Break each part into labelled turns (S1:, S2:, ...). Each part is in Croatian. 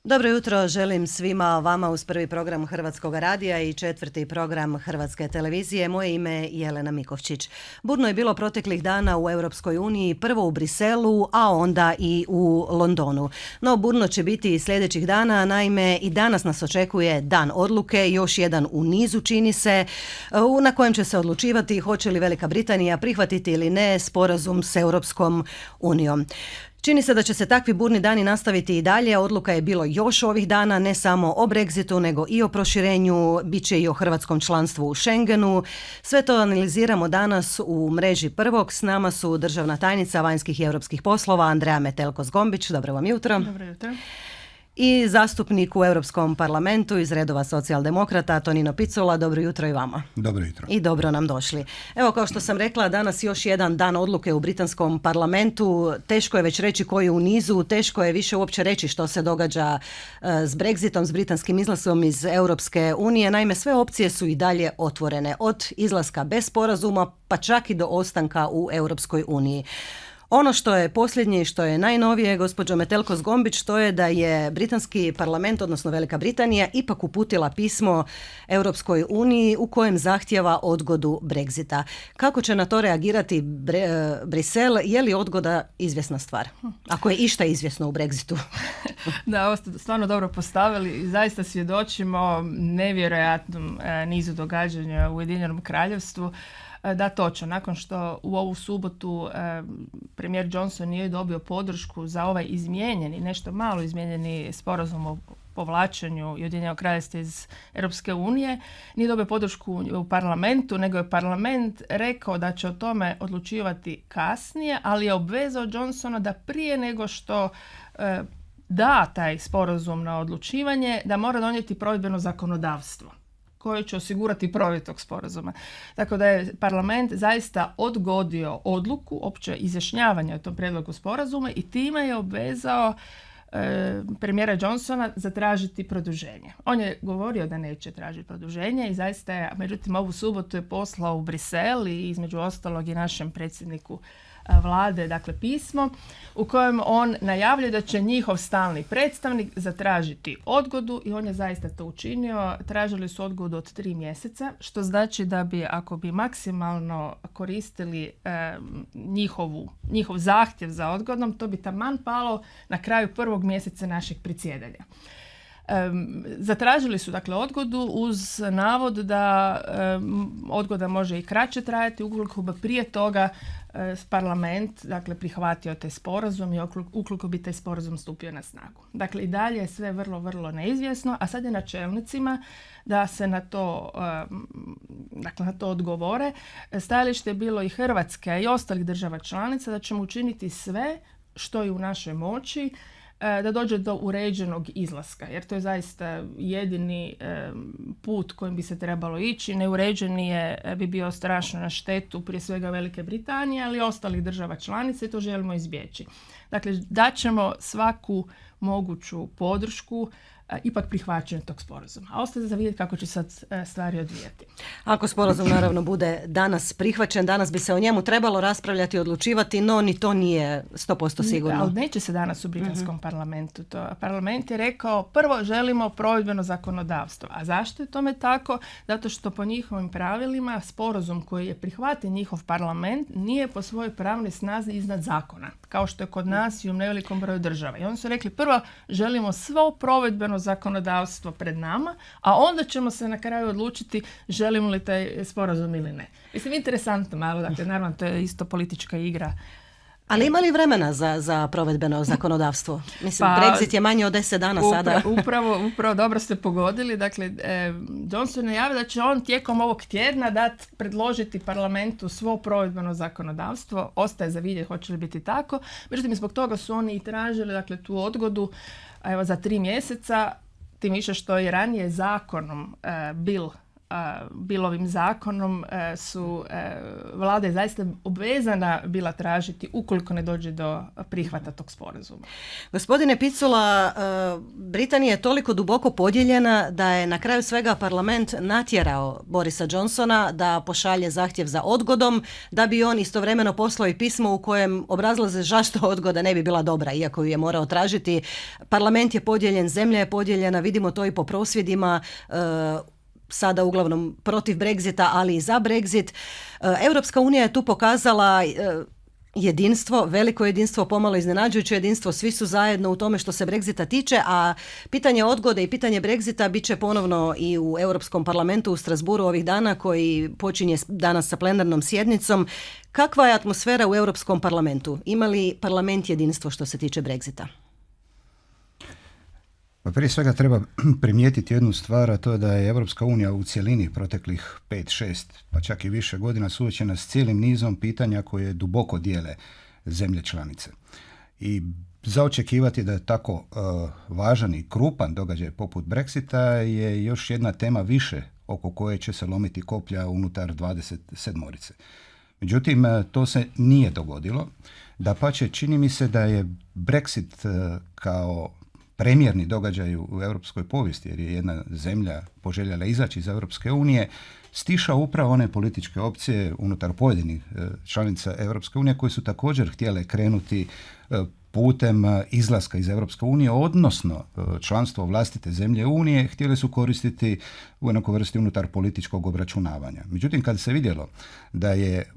S1: Dobro jutro želim svima vama uz prvi program Hrvatskog radija i četvrti program Hrvatske televizije. Moje ime je Jelena Mikovčić. Burno je bilo proteklih dana u Europskoj uniji, prvo u Briselu, a onda i u Londonu. No burno će biti i sljedećih dana, naime i danas nas očekuje dan odluke, još jedan u nizu čini se, na kojem će se odlučivati hoće li Velika Britanija prihvatiti ili ne sporazum s Europskom unijom. Čini se da će se takvi burni dani nastaviti i dalje. Odluka je bilo još ovih dana, ne samo o Brexitu, nego i o proširenju, bit će i o hrvatskom članstvu u Schengenu. Sve to analiziramo danas u mreži Prvog. S nama su državna tajnica vanjskih i europskih poslova Andreja Metelko-Zgombić. Dobro vam jutro.
S2: Dobro jutro.
S1: I zastupnik u Europskom parlamentu iz redova socijaldemokrata Tonino Picula. Dobro jutro i vama.
S3: Dobro jutro.
S1: I dobro nam došli. Evo, kao što sam rekla, danas još jedan dan odluke u britanskom parlamentu. Teško je već reći koji je u nizu, teško je više uopće reći što se događa s Brexitom, s britanskim izlasom iz Europske unije. Naime, sve opcije su i dalje otvorene. Od izlaska bez sporazuma pa čak i do ostanka u Europskoj uniji. Ono što je posljednje i što je najnovije, gospođo Metelko-Zgombić, to je da je britanski parlament, odnosno Velika Britanija, ipak uputila pismo Europskoj uniji u kojem zahtjeva odgodu Brexita. Kako će na to reagirati Brisel? Je li odgoda izvjesna stvar? Ako je išta izvjesno u Brexitu.
S2: Da, ovo ste stvarno dobro postavili i zaista svjedočimo nevjerojatnom nizu događanja u Ujedinjenom Kraljevstvu. Da, točno. Nakon što u ovu subotu premijer Johnson nije dobio podršku za ovaj izmijenjeni, nešto malo izmijenjeni sporazum o povlačenju Ujedinjenog Kraljevstva iz Europske unije, nije dobio podršku u parlamentu, nego je parlament rekao da će o tome odlučivati kasnije, ali je obvezao Johnsona da prije nego što da taj sporazum na odlučivanje, da mora donijeti provedbeno zakonodavstvo koje će osigurati provedbu tog sporazuma. Tako da je parlament zaista odgodio odluku, opće izjašnjavanje o tom prijedlogu sporazuma i time je obvezao premijera Johnsona zatražiti produženje. On je govorio da neće tražiti produženje i zaista je, međutim, ovu subotu je poslao u Brisel i između ostalog i našem predsjedniku vlade, dakle pismo, u kojem on najavljuje da će njihov stalni predstavnik zatražiti odgodu i on je zaista to učinio. Tražili su odgodu od 3 mjeseca, što znači da bi, ako bi maksimalno koristili njihov zahtjev za odgodom, to bi taman palo na kraju 1. mjeseca našeg predsjedanja. Zatražili su dakle odgodu uz navod da odgoda može i kraće trajati ukoliko bi prije toga parlament dakle prihvatio taj sporazum i ukoliko bi taj sporazum stupio na snagu. Dakle i dalje je sve vrlo, vrlo neizvjesno, a sad je na čelnicima da se na to odgovore. Stajalište je bilo i Hrvatske i ostalih država članica da ćemo učiniti sve što je u našoj moći da dođe do uređenog izlaska, jer to je zaista jedini put kojim bi se trebalo ići. Neuređeni bi bio strašno na štetu prije svega Velike Britanije, ali i ostalih država članica i to želimo izbjeći. Dakle, daćemo svaku moguću podršku ipak prihvaćanje tog sporazuma. A ostaje za vidjeti kako će sad stvari odvijati.
S1: Ako sporazum naravno bude danas prihvaćen, danas bi se o njemu trebalo raspravljati i odlučivati, no ni to nije 100% sigurno.
S2: Ali neće se danas u britanskom parlamentu. Parlament je rekao prvo želimo provedbeno zakonodavstvo. A zašto je tome tako? Zato što po njihovim pravilima sporazum koji je prihvatio njihov parlament nije po svojoj pravnoj snazi iznad zakona, kao što je kod nas i u nevelikom broju država. I oni su rekli prvo želimo svo provedbeno zakonodavstvo pred nama, a onda ćemo se na kraju odlučiti želimo li taj sporazum ili ne. Mislim, interesantno malo, dakle, naravno, to je isto politička igra.
S1: Ali ima li vremena za provedbeno zakonodavstvo? Mislim, Brexit je manje od 10 dana sada.
S2: Upravo dobro ste pogodili. Dakle, Johnson je javio da će on tijekom ovog tjedna predložiti parlamentu svo provedbeno zakonodavstvo. Ostaje za vidjeti hoće li biti tako. Međutim, zbog toga su oni i tražili dakle, tu odgodu za 3 mjeseca, tim više što je ranije zakonom bilo ovim zakonom su vlada zaista obvezana bila tražiti ukoliko ne dođe do prihvata tog sporazuma.
S1: Gospodine Picula, Britanija je toliko duboko podijeljena da je na kraju svega parlament natjerao Borisa Johnsona da pošalje zahtjev za odgodom, da bi on istovremeno poslao i pismo u kojem obrazlaže zašto odgoda ne bi bila dobra, iako ju je morao tražiti. Parlament je podijeljen, zemlja je podijeljena, vidimo to i po prosvjedima, sada uglavnom protiv Brexita, ali i za Brexit. Europska unija je tu pokazala jedinstvo, veliko jedinstvo, pomalo iznenađujuće jedinstvo, svi su zajedno u tome što se Brexita tiče, a pitanje odgode i pitanje Brexita bit će ponovno i u Europskom parlamentu u Strasbourgu ovih dana, koji počinje danas sa plenarnom sjednicom. Kakva je atmosfera u Europskom parlamentu? Ima li parlament jedinstvo što se tiče Brexita?
S3: Pa prije svega treba primijetiti jednu stvar, a to je da je Europska unija u cjelini proteklih 5, 6, pa čak i više godina suočena s cijelim nizom pitanja koje duboko dijele zemlje članice. I za očekivati da je tako važan i krupan događaj poput Brexita je još jedna tema više oko koje će se lomiti koplja unutar 27-orice. Međutim, to se nije dogodilo. Dapače, čini mi se da je Brexit kao premijerni događaj u europskoj povijesti, jer je jedna zemlja poželjela izaći iz Europske unije, stišao upravo one političke opcije unutar pojedinih članica Europske unije koje su također htjele krenuti putem izlaska iz Europske unije, odnosno članstvo vlastite zemlje Unije, htjeli su koristiti u nekoj vrsti unutar političkog obračunavanja. Međutim, kad se vidjelo da je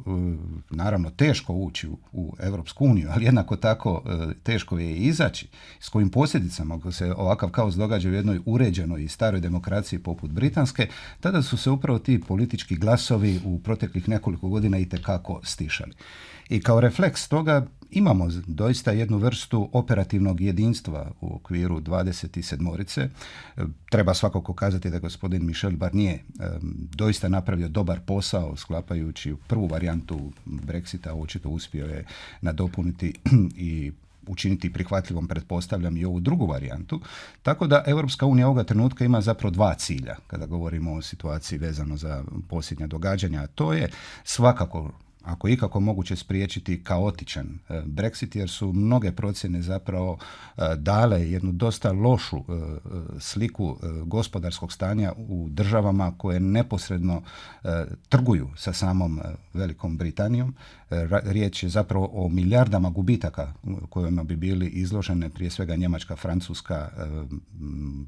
S3: naravno teško ući u Europsku uniju, ali jednako tako teško je i izaći, s kojim posljedicama ako se ovakav kaos događa u jednoj uređenoj i staroj demokraciji poput britanske, tada su se upravo ti politički glasovi u proteklih nekoliko godina itekako stišali. I kao refleks toga imamo doista jednu vrstu operativnog jedinstva u okviru 27-orice. Treba svakako kazati da gospodin Michel Barnier doista napravio dobar posao sklapajući prvu varijantu Brexita, očito uspio je nadopuniti i učiniti prihvatljivom, pretpostavljam, i ovu drugu varijantu. Tako da Europska unija ovoga trenutka ima zapravo dva cilja kada govorimo o situaciji vezano za posljednja događanja, a to je svakako, ako je ikako moguće, spriječiti kaotičan Brexit, jer su mnoge procjene zapravo dale jednu dosta lošu sliku gospodarskog stanja u državama koje neposredno trguju sa samom Velikom Britanijom. Riječ je zapravo o milijardama gubitaka kojima bi bili izložene prije svega Njemačka, Francuska,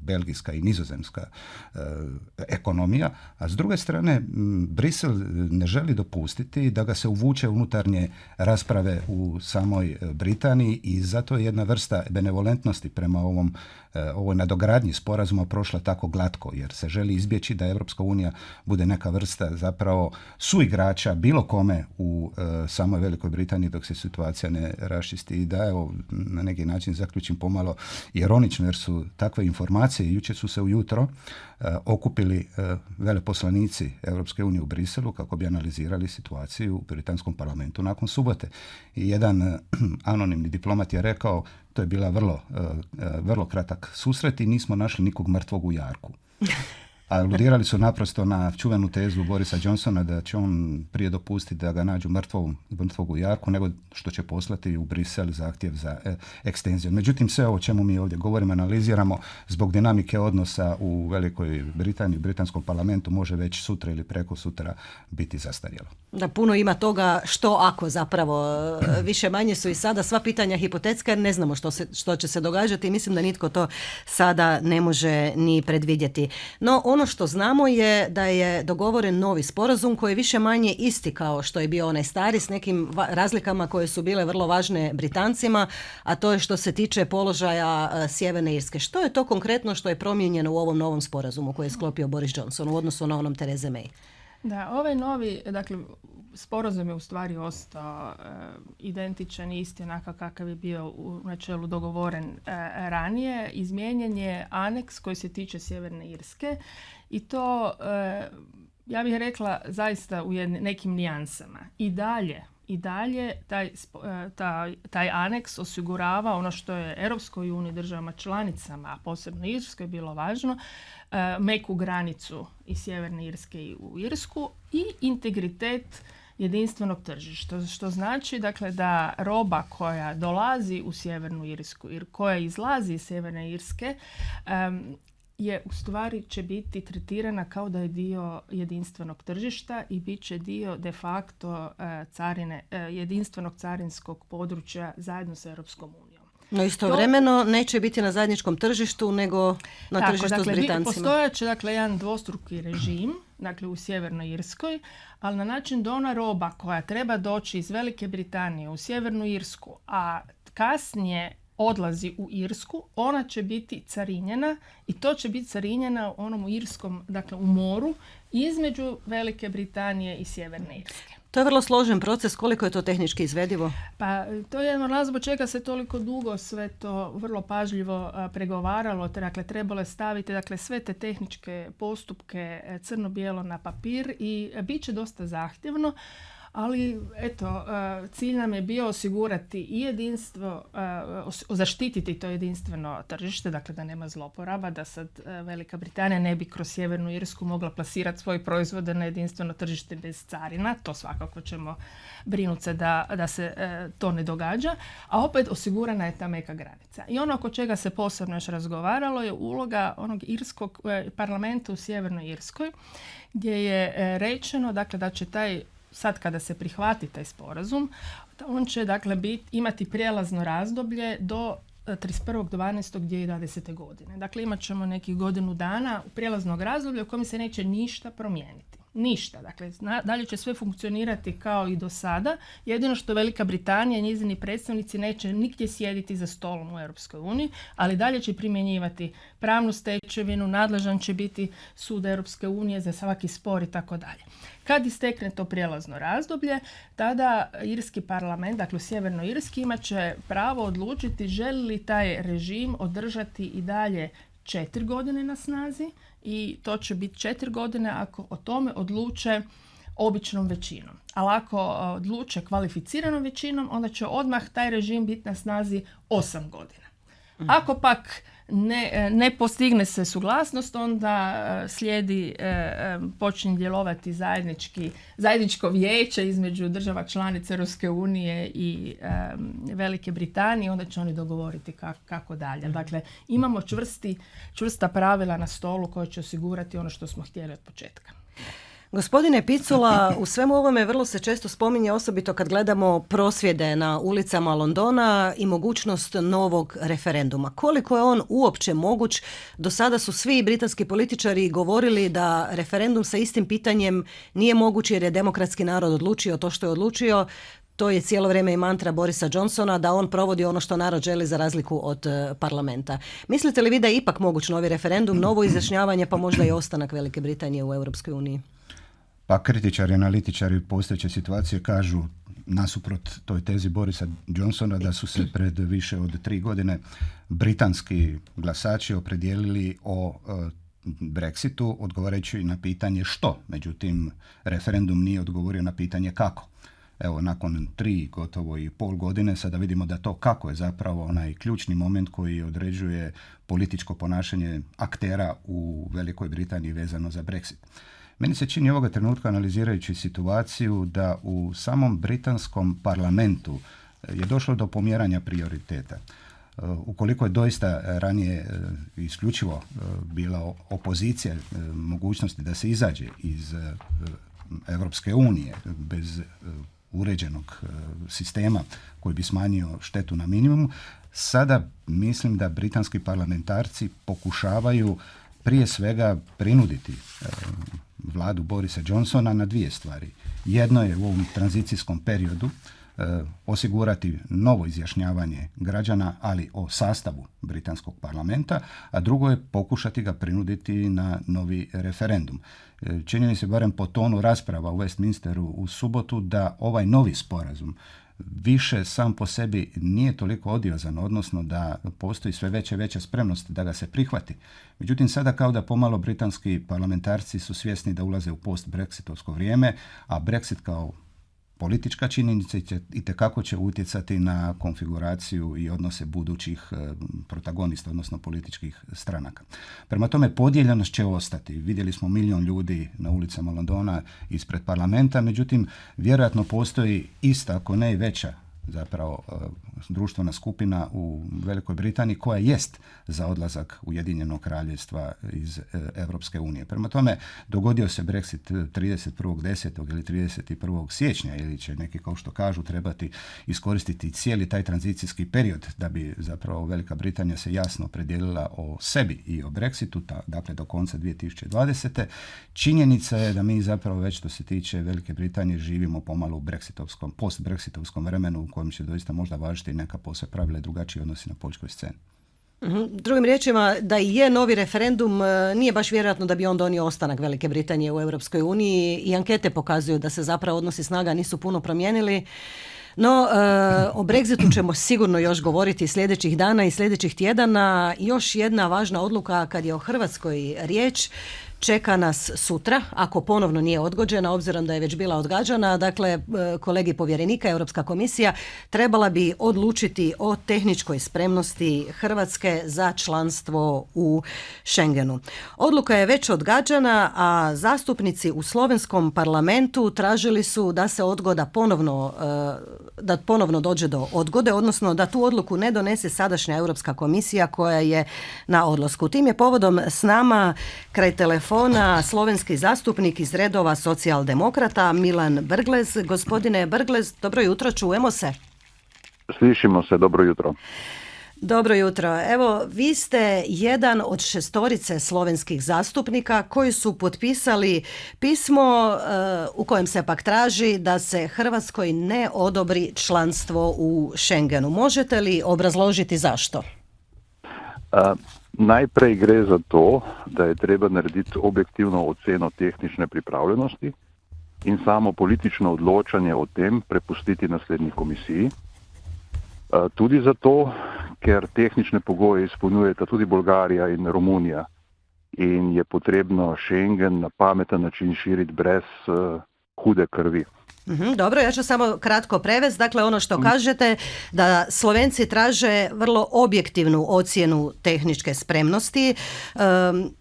S3: Belgijska i Nizozemska ekonomija, a s druge strane Brisel ne želi dopustiti da ga se uvuče unutarnje rasprave u samoj Britaniji i zato je jedna vrsta benevolentnosti prema ovoj nadogradnji sporazuma prošla tako glatko, jer se želi izbjeći da Europska unija bude neka vrsta zapravo suigrača bilo kome u samoj Velikoj Britaniji dok se situacija ne raščisti. I da, evo, na neki način zaključim pomalo ironično, jer su takve informacije, jučer su se ujutro okupili veleposlanici Europske unije u Briselu kako bi analizirali situaciju u britanskom parlamentu nakon subote. I jedan anonimni diplomat je rekao, to je bila vrlo kratak susret i nismo našli nikog mrtvog u jarku. Aludirali su naprosto na čuvenu tezu Borisa Johnsona da će on prije dopustiti da ga nađu mrtvog u jarku nego što će poslati u Brisel zahtjev za ekstenziju. Međutim, sve ovo o čemu mi ovdje govorimo, analiziramo zbog dinamike odnosa u Velikoj Britaniji, u britanskom parlamentu, može već sutra ili preko sutra biti zastarjelo.
S1: Da, puno ima toga što ako zapravo, više manje su i sada sva pitanja hipotetska jer ne znamo što će se događati i mislim da nitko to sada ne može ni predvidjeti. No, ono što znamo je da je dogovoren novi sporazum koji je više manje isti kao što je bio onaj stari, s nekim razlikama koje su bile vrlo važne Britancima, a to je što se tiče položaja Sjeverne Irske. Što je to konkretno što je promijenjeno u ovom novom sporazumu koji je sklopio Boris Johnson u odnosu na onom Theresa May?
S2: Da, ovaj novi, dakle, sporazum je u stvari ostao identičan i isti onakav kakav je bio u načelu dogovoren ranije. Izmijenjen je aneks koji se tiče Sjeverne Irske i to, ja bih rekla, zaista u nekim nijansama. I dalje i dalje taj aneks osigurava ono što je Europskoj uniji, državama članicama, a posebno Irskoj bilo važno, meku granicu iz Sjeverne Irske u Irsku i integritet jedinstvenog tržišta, što znači dakle da roba koja dolazi u Sjevernu Irsku i koja izlazi iz Sjeverne Irske je u stvari će biti tretirana kao da je dio jedinstvenog tržišta i bit će dio de facto jedinstvenog carinskog područja zajedno sa Europskom unijom.
S1: No istovremeno neće biti na zajedničkom tržištu nego na tržištu s Britancima.
S2: Postojaće jedan dvostruki režim u Sjevernoj Irskoj, ali na način da ona roba koja treba doći iz Velike Britanije u Sjevernu Irsku, a kasnije odlazi u Irsku, ona će biti carinjena i to će biti carinjena u Irskom, u moru između Velike Britanije i Sjeverne Irske.
S1: To je vrlo složen proces. Koliko je to tehnički izvedivo?
S2: Pa to je jedan razlog čega se toliko dugo sve to vrlo pažljivo pregovaralo. Dakle, trebalo je staviti sve te tehničke postupke crno-bijelo na papir i bit će dosta zahtjevno. Ali, cilj nam je bio osigurati i jedinstvo, zaštititi to jedinstveno tržište, dakle da nema zloporaba, da sad Velika Britanija ne bi kroz Sjevernu Irsku mogla plasirati svoje proizvode na jedinstveno tržište bez carina. To svakako ćemo brinuti se da se to ne događa, a opet osigurana je ta meka granica. I ono oko čega se posebno još razgovaralo je uloga onog irskog parlamenta u Sjevernoj Irskoj, gdje je rečeno da će sad kada se prihvati taj sporazum, on će imati prijelazno razdoblje do 31.12.2020. godine. Dakle, imat ćemo nekih godinu dana prijelaznog razdoblja u kojem se neće ništa promijeniti. Ništa. Dakle, dalje će sve funkcionirati kao i do sada. Jedino što Velika Britanija i njezini predstavnici neće nigdje sjediti za stolom u Europskoj uniji, ali dalje će primjenjivati pravnu stečevinu, nadležan će biti sud Europske unije za svaki spor i tako dalje. Kad istekne to prijelazno razdoblje, tada irski parlament, dakle u Sjevernoj Irski, imat će pravo odlučiti želi li taj režim održati i dalje 4 godine na snazi i to će biti 4 godine ako o tome odluče običnom većinom. Ali ako odluče kvalificiranom većinom, onda će odmah taj režim biti na snazi 8 godina. Ako pak ne postigne se suglasnost, onda slijedi, počinje djelovati zajedničko vijeće između država članica Europske unije i Velike Britanije, onda će oni dogovoriti kako dalje. Dakle, imamo čvrsta pravila na stolu koja će osigurati ono što smo htjeli od početka.
S1: Gospodine Picula, u svemu ovome vrlo se često spominje, osobito kad gledamo prosvjede na ulicama Londona i mogućnost novog referenduma. Koliko je on uopće moguć? Do sada su svi britanski političari govorili da referendum sa istim pitanjem nije moguć jer je demokratski narod odlučio to što je odlučio. To je cijelo vrijeme i mantra Borisa Johnsona da on provodi ono što narod želi za razliku od parlamenta. Mislite li vi da je ipak moguć novi referendum, novo izjašnjavanje pa možda i ostanak Velike Britanije u Europskoj uniji?
S3: Pa kritičari, analitičari postojeće situacije kažu nasuprot toj tezi Borisa Johnsona da su se pred više od 3 godine britanski glasači opredijelili o Brexitu odgovarajući na pitanje što. Međutim, referendum nije odgovorio na pitanje kako. Evo, nakon 3 gotovo i pol godine sada vidimo da to kako je zapravo onaj ključni moment koji određuje političko ponašanje aktera u Velikoj Britaniji vezano za Brexit. Meni se čini ovoga trenutka, analizirajući situaciju, da u samom britanskom parlamentu je došlo do pomjeranja prioriteta. Ukoliko je doista ranije isključivo bila opozicija mogućnosti da se izađe iz Europske unije bez uređenog sistema koji bi smanjio štetu na minimum, sada mislim da britanski parlamentarci pokušavaju prije svega prinuditi vladu Borisa Johnsona na 2 stvari. Jedno je u ovom tranzicijskom periodu osigurati novo izjašnjavanje građana, ali o sastavu britanskog parlamenta, a drugo je pokušati ga prinuditi na novi referendum. Čini mi se barem po tonu rasprava u Westminsteru u subotu da ovaj novi sporazum više sam po sebi nije toliko odiozan, odnosno da postoji sve veća spremnost da ga se prihvati. Međutim, sada kao da pomalo britanski parlamentarci su svjesni da ulaze u post-brexitovsko vrijeme, a Brexit kao politička činjenica i tekako će utjecati na konfiguraciju i odnose budućih protagonista, odnosno političkih stranaka. Prema tome, podijeljenost će ostati. Vidjeli smo 1 milijun ljudi na ulicama Londona ispred parlamenta, međutim, vjerojatno postoji ista, ako ne i veća, zapravo društvena skupina u Velikoj Britaniji koja jest za odlazak Ujedinjenog Kraljevstva iz Europske unije. Prema tome, dogodio se Brexit 31.10. ili 31. siječnja ili će neki, kao što kažu, trebati iskoristiti cijeli taj tranzicijski period da bi zapravo Velika Britanija se jasno opredijelila o sebi i o Brexitu, dakle do konca 2020. Činjenica je da mi zapravo već što se tiče Velike Britanije živimo pomalo u post-brexitovskom vremenu u kojem će doista možda važiti neka posve pravila i drugačiji odnosi na političkoj sceni.
S1: Drugim riječima, da i je novi referendum, nije baš vjerojatno da bi on donio ostanak Velike Britanije u Europskoj uniji i ankete pokazuju da se zapravo odnosi snaga nisu puno promijenili. No, o Brexitu ćemo sigurno još govoriti sljedećih dana i sljedećih tjedana. Još jedna važna odluka kad je o Hrvatskoj riječ. Čeka nas sutra, ako ponovno nije odgođena, obzirom da je već bila odgađana. Dakle, kolegi povjerenika, Europska komisija trebala bi odlučiti o tehničkoj spremnosti Hrvatske za članstvo u Schengenu. Odluka je već odgađana, a zastupnici u slovenskom parlamentu tražili su da se odgoda da ponovno dođe do odgode, odnosno da tu odluku ne donese sadašnja Europska komisija koja je na odlasku. Tim je povodom s nama kraj telefona slovenski zastupnik iz redova socijaldemokrata Milan Brglez. Gospodine Brglez, dobro jutro, čujemo se.
S4: Slišimo se, dobro jutro.
S1: Dobro jutro. Evo, vi ste jedan od 6 slovenskih zastupnika koji su potpisali pismo u kojem se pak traži da se Hrvatskoj ne odobri članstvo u Schengenu. Možete li obrazložiti zašto?
S4: Najprej gre za to, da je treba narediti objektivno oceno tehnične pripravljenosti in samo politično odločanje o tem prepustiti naslednji komisiji. Tudi zato, ker tehnične pogoje izpolnjujeta tudi Bolgarija in Romunija in je potrebno Schengen na pameten način širiti brez hude krvi.
S1: Dobro, ja ću samo kratko prevesti. Dakle, ono što kažete da Slovenci traže vrlo objektivnu ocjenu tehničke spremnosti,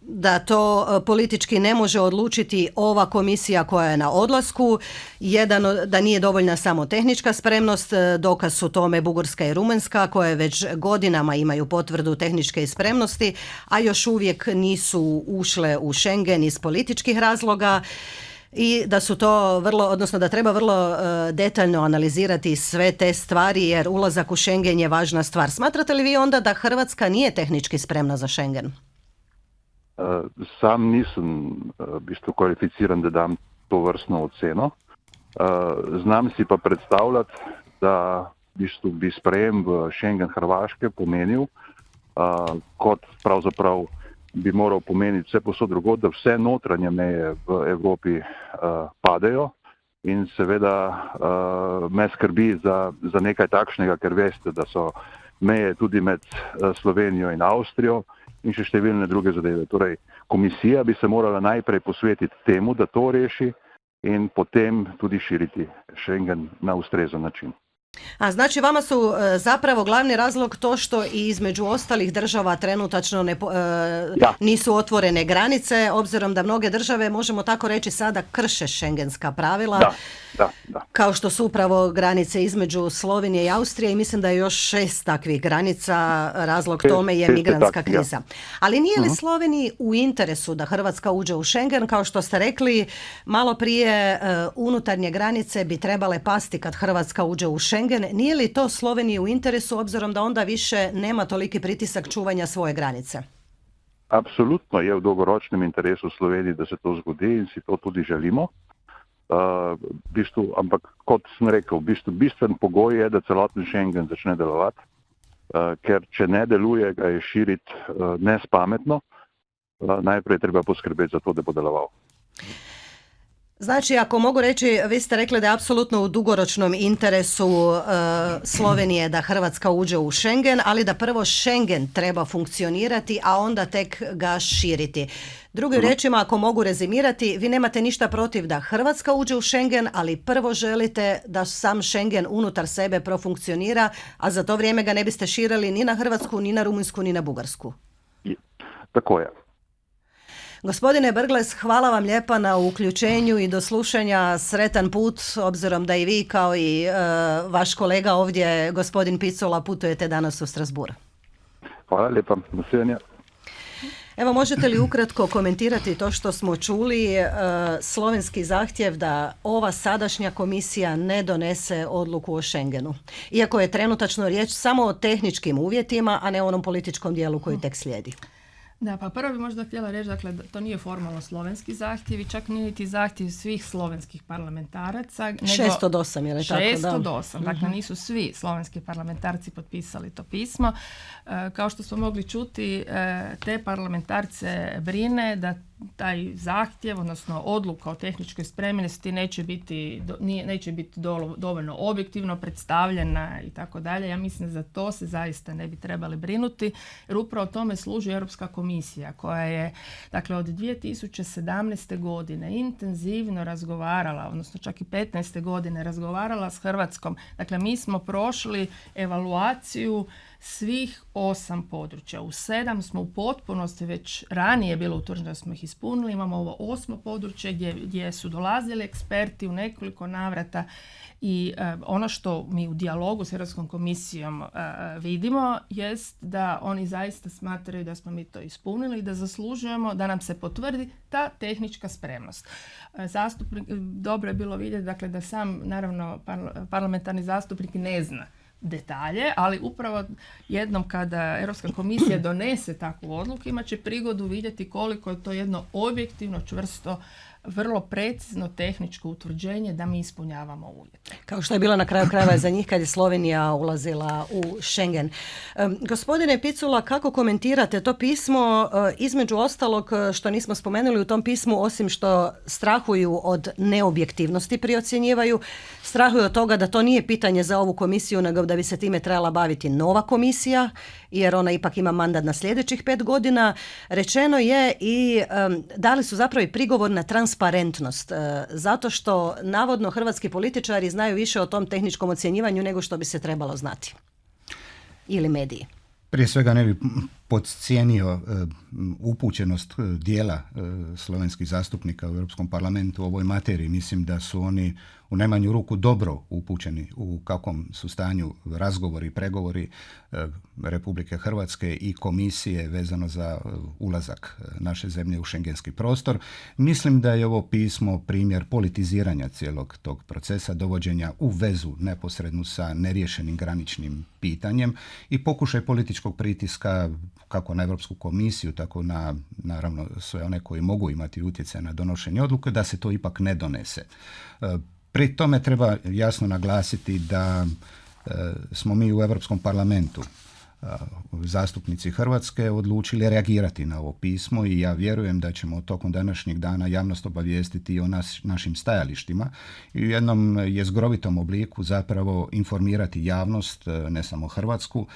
S1: da to politički ne može odlučiti ova komisija koja je na odlasku, da nije dovoljna samo tehnička spremnost, dokaz su tome Bugarska i Rumunjska koje već godinama imaju potvrdu tehničke spremnosti, a još uvijek nisu ušle u Schengen iz političkih razloga. I da su to da treba vrlo detaljno analizirati sve te stvari jer ulazak u Schengen je važna stvar. Smatrate li vi onda da Hrvatska nije tehnički spremna za Schengen?
S4: Sam nisem kvalificiran, da dam to vrstno oceno. Znam si pa predstavljati, da bi sprejem v Schengen Hrvaške pomenil, kot pravzaprav bi moral pomeniti vse posod drugod, da vse notranje meje v Evropi padejo in seveda me skrbi za nekaj takšnega, ker veste, da so meje tudi med Slovenijo in Avstrijo in še številne druge zadeve. Torej, komisija bi se morala najprej posvetiti temu, da to reši in potem tudi širiti Schengen na ustrezen način.
S1: A znači vama su zapravo glavni razlog to što i između ostalih država trenutačno nisu otvorene granice, obzirom da mnoge države, možemo tako reći, sada krše šengenska pravila,
S4: da.
S1: Kao što su upravo granice između Slovenije i Austrije i mislim da je još 6 takvih granica, razlog tome je migrantska kriza. Ali nije li Sloveniji u interesu da Hrvatska uđe u Schengen, kao što ste rekli malo prije, unutarnje granice bi trebale pasti kad Hrvatska uđe u Schengen. Nije li to Sloveniji u interesu, obzirom da onda više nema toliki pritisak čuvanja svoje granice?
S4: Absolutno je v dolgoročnem interesu Sloveniji, da se to zgodi in si to tudi želimo. Ampak kot sem rekel, bistven pogoj je, da celoten Schengen začne delovati, ker če ne deluje, ga je širiti nespametno. Najprej treba poskrbeti za to, da bo deloval.
S1: Znači, ako mogu reći, vi ste rekli da je apsolutno u dugoročnom interesu Slovenije da Hrvatska uđe u Schengen, ali da prvo Schengen treba funkcionirati, a onda tek ga širiti. Drugim riječima, ako mogu rezimirati, vi nemate ništa protiv da Hrvatska uđe u Schengen, ali prvo želite da sam Schengen unutar sebe profunkcionira, a za to vrijeme ga ne biste širili ni na Hrvatsku, ni na Rumunjsku, ni na Bugarsku.
S4: Tako je.
S1: Gospodine Brglez, hvala vam lijepa na uključenju i do slušanja. Sretan put, obzirom da i vi kao i vaš kolega ovdje, gospodin Picula, putujete danas u Strasbourg.
S4: Hvala lijepa. Do sviđanja.
S1: Evo, možete li ukratko komentirati to što smo čuli, slovenski zahtjev da ova sadašnja komisija ne donese odluku o Schengenu? Iako je trenutačno riječ samo o tehničkim uvjetima, a ne o onom političkom dijelu koji tek slijedi.
S2: Da, pa prvo bi možda htjela reći, dakle, da to nije formalno slovenski zahtjev i čak nije niti zahtjev svih slovenskih parlamentaraca.
S1: 6 od 8, je li tako?
S2: 6 od 8, dakle nisu svi slovenski parlamentarci potpisali to pismo. Kao što smo mogli čuti, te parlamentarce brine da taj zahtjev, odnosno odluka o tehničkoj spremnosti neće biti dovoljno objektivno predstavljena i tako dalje. Ja mislim da za to se zaista ne bi trebali brinuti, jer upravo tome služi Europska komisija koja je, dakle, od 2017. godine intenzivno razgovarala, odnosno čak i 15. godine razgovarala s Hrvatskom. Dakle, mi smo prošli evaluaciju svih 8 područja. U 7 smo u potpunosti već ranije bilo utvrđeno da smo ih ispunili. Imamo ovo 8. područje gdje su dolazili eksperti u nekoliko navrata i ono što mi u dijalogu s Europskom komisijom vidimo jest da oni zaista smatraju da smo mi to ispunili i da zaslužujemo da nam se potvrdi ta tehnička spremnost. Dobro je bilo vidjeti, dakle, da sam, naravno, parlamentarni zastupnik ne zna detalje, ali upravo jednom kada Europska komisija donese takvu odluku, imat će prigodu vidjeti koliko je to jedno objektivno, čvrsto, vrlo precizno tehničko utvrđenje da mi ispunjavamo uvjete.
S1: Kao što je bilo na kraju krajeva za njih kad je Slovenija ulazila u Schengen. Gospodine Picula, kako komentirate to pismo? Između ostalog, što nismo spomenuli u tom pismu, osim što strahuju od neobjektivnosti pri ocjenjivanju, strahuju od toga da to nije pitanje za ovu komisiju, nego da bi se time trebala baviti nova komisija, jer ona ipak ima mandat na sljedećih 5 godina. Rečeno je i dali su zapravo i prigovor na transparentnost, zato što navodno hrvatski političari znaju više o tom tehničkom ocjenjivanju nego što bi se trebalo znati. Ili mediji.
S3: Prije svega ne bi podcijenio upućenost dijela slovenskih zastupnika u Europskom parlamentu u ovoj materiji. Mislim da su oni u najmanju ruku dobro upućeni u kakvom su stanju razgovori i pregovori Republike Hrvatske i komisije vezano za ulazak naše zemlje u šengenski prostor. Mislim da je ovo pismo primjer politiziranja cijelog tog procesa, dovođenja u vezu neposrednu sa neriješenim graničnim pitanjem i pokušaj političkog pritiska kako na Europsku komisiju, tako na, naravno, sve one koji mogu imati utjecaj na donošenje odluke, da se to ipak ne donese. Pri tome treba jasno naglasiti da smo mi u Europskom parlamentu, zastupnici Hrvatske, odlučili reagirati na ovo pismo i ja vjerujem da ćemo tokom današnjeg dana javnost obavijestiti o našim stajalištima i u jednom jezgrovitom obliku zapravo informirati javnost, ne samo Hrvatsku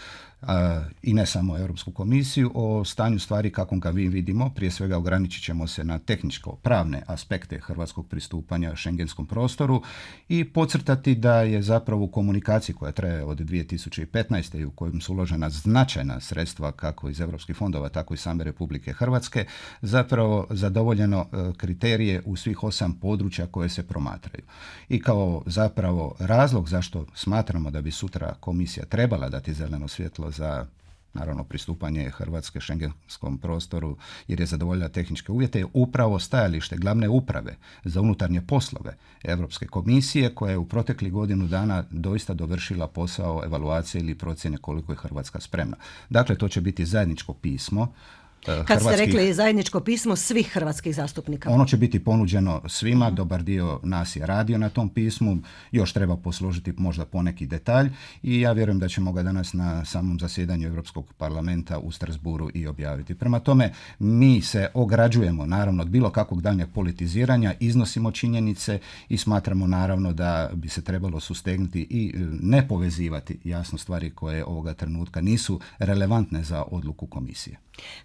S3: i ne samo Europsku komisiju, o stanju stvari kakvom ga mi vidimo. Prije svega ograničit ćemo se na tehničko-pravne aspekte hrvatskog pristupanja šengenskom prostoru i podcrtati da je zapravo u komunikaciji koja traje od 2015. i u kojem su uložena značajna sredstva kako iz europskih fondova, tako i same Republike Hrvatske, zapravo zadovoljeno kriterije u svih 8 područja koje se promatraju. I kao zapravo razlog zašto smatramo da bi sutra komisija trebala dati zeleno svjetlo za, naravno, pristupanje Hrvatske šengenskom prostoru jer je zadovoljila tehničke uvjete, je upravo stajalište glavne uprave za unutarnje poslove Europske komisije koja je u proteklih godinu dana doista dovršila posao evaluacije ili procjene koliko je Hrvatska spremna. Dakle, to će biti zajedničko pismo
S1: Kad ste rekli zajedničko pismo svih hrvatskih zastupnika.
S3: Ono će biti ponuđeno svima, dobar dio nas je radio na tom pismu, još treba posložiti možda poneki detalj i ja vjerujem da ćemo ga danas na samom zasjedanju Europskog parlamenta u Strasbourgu i objaviti. Prema tome, mi se ograđujemo naravno od bilo kakvog daljnjeg politiziranja, iznosimo činjenice i smatramo naravno da bi se trebalo sustegnuti i ne povezivati jasno stvari koje ovoga trenutka nisu relevantne za odluku komisije.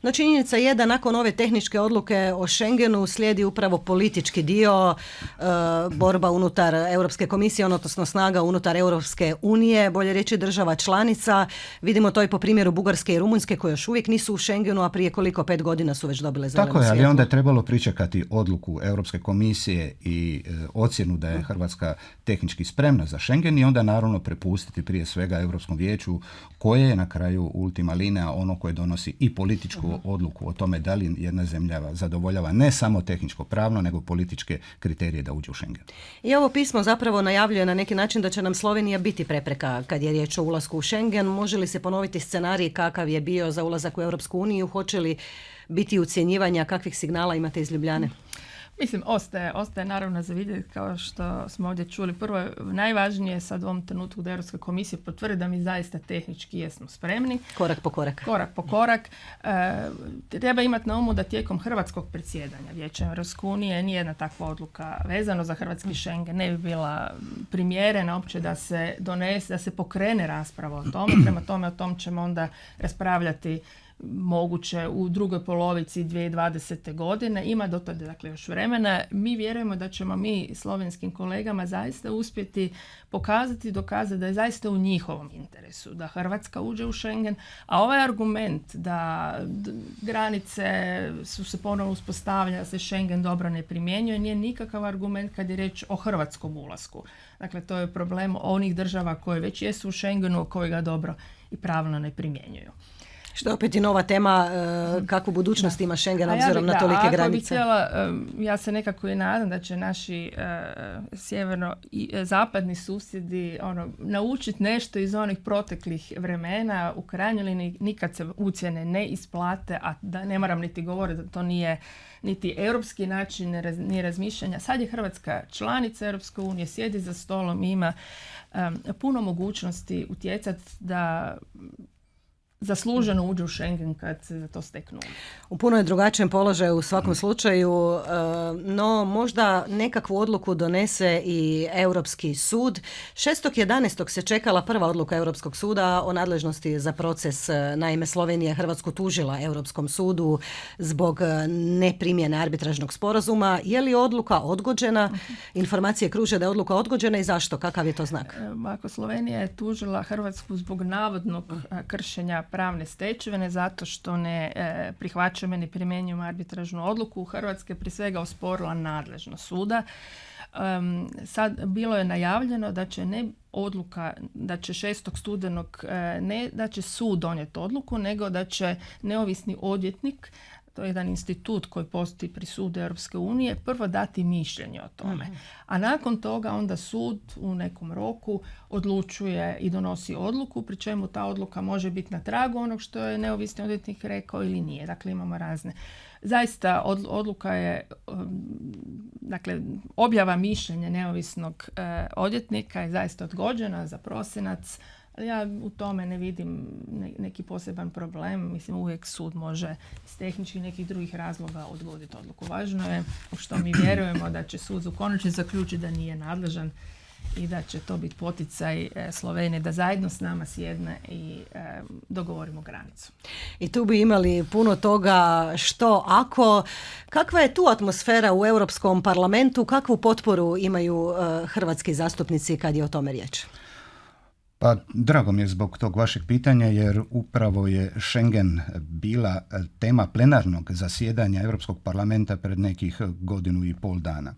S1: No činjenica je da nakon ove tehničke odluke o Schengenu slijedi upravo politički dio, borba unutar Europske komisije, odnosno snaga unutar Europske unije, bolje reći država članica. Vidimo to i po primjeru Bugarske i Rumunjske koje još uvijek nisu u Schengenu, a prije 5 godina su već dobile zeleno svjetlo.
S3: Tako je, ali onda je trebalo pričekati odluku Europske komisije i ocjenu da je Hrvatska tehnički spremna za Schengen i onda naravno prepustiti prije svega Europskom vijeću koje je na kraju ultima linea ono koje donosi i političku odluku o tome da li jedna zemlja zadovoljava ne samo tehničko pravno nego političke kriterije da uđe u Schengen.
S1: I ovo pismo zapravo najavljuje na neki način da će nam Slovenija biti prepreka kad je riječ o ulasku u Schengen. Može li se ponoviti scenarij kakav je bio za ulazak u Europsku uniju? Hoće li biti ucjenjivanja? Kakvih signala imate iz Ljubljane?
S2: Mislim, ostaje naravno za vidjeti, kao što smo ovdje čuli. Prvo, najvažnije je sad u ovom trenutku da Europska komisija potvrdi da mi zaista tehnički jesmo spremni.
S1: Korak po korak.
S2: Treba imati na umu da tijekom hrvatskog predsjedanja Vijećem Europske unije nijedna takva odluka vezano za hrvatski Schengen ne bi bila primjerena uopće da se donese, da se pokrene rasprava o tome. Prema tome, o tom ćemo onda raspravljati moguće u drugoj polovici 2020. godine. Ima do tada dakle još vremena. Mi vjerujemo da ćemo mi slovenskim kolegama zaista uspjeti pokazati i dokazati da je zaista u njihovom interesu da Hrvatska uđe u Schengen, a ovaj argument da granice su se ponovno uspostavljene, da se Schengen dobro ne primjenjuje, nije nikakav argument kad je riječ o hrvatskom ulasku. Dakle, to je problem onih država koje već jesu u Schengenu, koji ga dobro i pravilno ne primjenjuju.
S1: Što je opet i nova tema, kakvu budućnost ima Schengen obzirom na tolike granice.
S2: Ja se nekako i nadam da će naši sjeverno i zapadni susjedi naučiti nešto iz onih proteklih vremena. U krajnjoj liniji nikad se ucjene ne isplate, a da ne moram niti govoriti da to nije niti europski način ni razmišljanja. Sad je Hrvatska članica Europske unije, sjedi za stolom i ima puno mogućnosti utjecati da zasluženo uđe u Schengen kad se za to steknu.
S1: U puno je drugačijem položaju u svakom slučaju, no možda nekakvu odluku donese i Europski sud. 6.11. se čekala prva odluka Europskog suda o nadležnosti za proces. Naime, Slovenija je Hrvatsku tužila Europskom sudu zbog neprimjene arbitražnog sporazuma. Je li odluka odgođena? Informacije kruže da je odluka odgođena i zašto? Kakav je to znak?
S2: Ako Slovenija je tužila Hrvatsku zbog navodnog kršenja pravne stečevine zato što ne prihvaćamo i ne primjenjujemo arbitražnu odluku. Hrvatska je prije svega osporila nadležnost suda. Sad bilo je najavljeno da će da će 6. studenog ne da će sud donijeti odluku, nego da će neovisni odvjetnik, to je jedan institut koji postoji pri sudu Europske unije, prvo dati mišljenje o tome. A nakon toga onda sud u nekom roku odlučuje i donosi odluku, pri čemu ta odluka može biti na tragu onog što je neovisni odvjetnik rekao ili nije. Dakle, imamo razne. Zaista odluka je, dakle, objava mišljenja neovisnog odvjetnika je zaista odgođena za prosinac. Ja u tome ne vidim neki poseban problem. Mislim, uvijek sud može iz tehničkih nekih drugih razloga odgoditi odluku. Važno je, u što mi vjerujemo, da će sud u konačnici zaključiti da nije nadležan i da će to biti poticaj Slovenije da zajedno s nama sjedne i dogovorimo granicu.
S1: I tu bi imali puno toga što ako. Kakva je tu atmosfera u Europskom parlamentu? Kakvu potporu imaju hrvatski zastupnici kad je o tome riječ?
S3: Pa drago mi je zbog tog vašeg pitanja jer upravo je Schengen bila tema plenarnog zasjedanja Europskog parlamenta pred nekih 1.5 godina.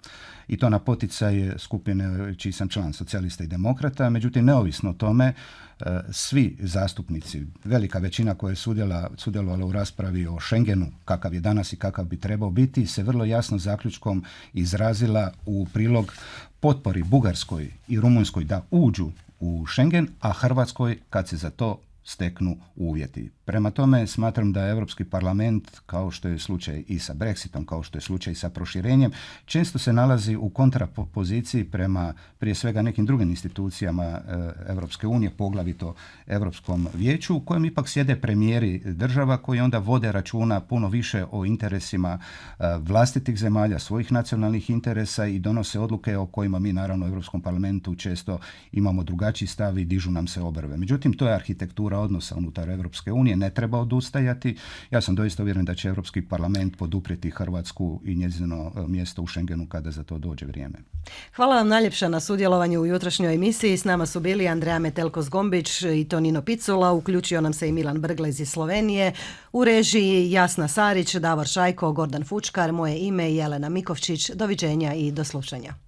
S3: I to na poticaj skupine čiji sam član, socijalista i demokrata. Međutim, neovisno o tome, svi zastupnici, velika većina koja je sudjelovala u raspravi o Schengenu, kakav je danas i kakav bi trebao biti, se vrlo jasno zaključkom izrazila u prilog potpori Bugarskoj i Rumunjskoj da uđu u Schengen, a Hrvatskoj kad se za to steknu uvjeti. Prema tome smatram da Europski parlament, kao što je slučaj i sa Brexitom, kao što je slučaj i sa proširenjem, često se nalazi u kontrapoziciji prema prije svega nekim drugim institucijama Europske unije, poglavito Europskom vijeću, u kojem ipak sjede premijeri država koji onda vode računa puno više o interesima vlastitih zemalja, svojih nacionalnih interesa i donose odluke o kojima mi naravno u Europskom parlamentu često imamo drugačiji stav i dižu nam se obrve. Međutim, to je arhitektura odnosa unutar Europske unije, ne treba odustajati. Ja sam doista uvjeren da će Europski parlament poduprijeti Hrvatsku i njezino mjesto u Schengenu kada za to dođe vrijeme.
S1: Hvala vam najljepša na sudjelovanju u jutrošnjoj emisiji. S nama su bili Andreja Metelko-Zgombić i Tonino Picula. Uključio nam se i Milan Brglez iz Slovenije. U režiji Jasna Sarić, Davor Šajko, Gordan Fučkar. Moje ime je Jelena Mikovčić. Doviđenja i do slušanja.